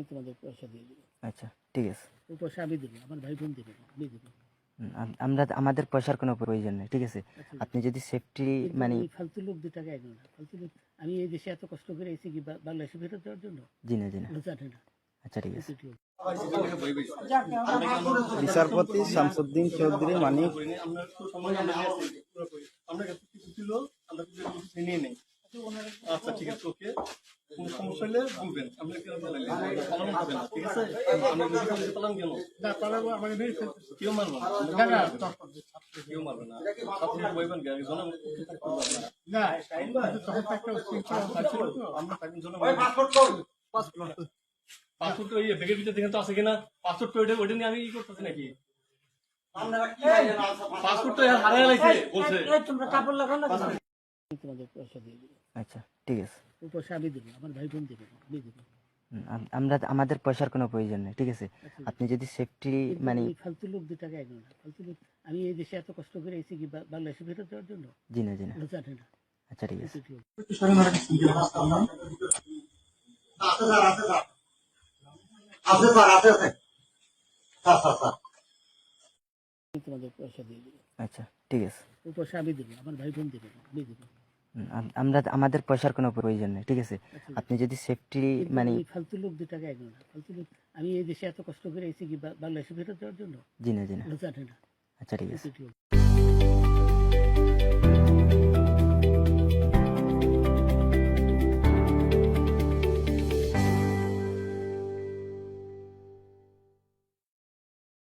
তোমাদের পয়সা দিয়ে দেবো। আচ্ছা ঠিক আছে। ওই পয়সা আমি দেবো, আমার ভাই বোন দেবে না, আমি দেবো। আমরা আমাদের পয়সার কোনো প্রয়োজন নেই, ঠিক আছে। আচ্ছা, আপনি যদি সেফটি কিন্তু মানে ওই ফালতু লোক 2 টাকা এগো না, ফালতু লোক। আমি এই দেশে এত কষ্ট করে এসেছি কি বাংলাদেশে ফেরত দেওয়ার জন্য? জি না ওরা জানে না। আচ্ছা ঠিক আছে। বিচারপতি শামসুদ্দিন চৌধুরী মানিক আচ্ছা ঠিক আছে, ওকে। কোনো সমস্যা হলে বলবেন, আপনি কেন পালালেন? পালানো যাবে না, ঠিক আছে? আপনি যদি পালান কেন? না পালাবো, আমাকে মেরে ফেলতে। কেউ মারবে না, না না কেউ মারবে না। আপনি বলবেন কি? জনগণ না, তখন তো একটা উচ্ছৃঙ্খলা হচ্ছিল তো। আমরা থাকবেন জনগণ। পাসপোর্ট ওই ব্যাগের ভিতরে দেখেন তো আছে কিনা? পাসপোর্ট ওইটা নিয়ে আমি ই করতেছি নাকি? পাসপোর্ট তো হারাই লাগছে বলছে। তোমাদের পয়সা দিয়ে দেবো। আচ্ছা ঠিক আছে। ওই পয়সা আমি দেবো, আমার ভাই বোন দেবে না, আমি দেবো। আমরা আমাদের পয়সার কোনো প্রয়োজন নেই, ঠিক আছে। আপনি যদি সেফটি কিন্তু মানে ওই ফালতু লোক 2 টাকা এগো না, ফালতু লোক। আমি এই দেশে এত কষ্ট করে এসেছি কি বাংলাদেশে ফেরত দেওয়ার জন্য? জি না ওরা জানে না। আচ্ছা ঠিক আছে। তোমাদের পয়সা দিয়ে দেবো। আচ্ছা ঠিক আছে। ওই পয়সা আমি দেবো, আমার ভাই বোন দেবে না, আমি দেবো। আমরা আমাদের পয়সার কোনো প্রয়োজন নেই, ঠিক আছে। আপনি যদি সেফটি কিন্তু মানে ওই ফালতু লোক 2 টাকা এগো না, ফালতু লোক। আমি এই দেশে এত কষ্ট করে এসেছি কি বাংলাদেশে ফেরত দেওয়ার জন্য? জি না ওরা জানে না। আচ্ছা ঠিক আছে।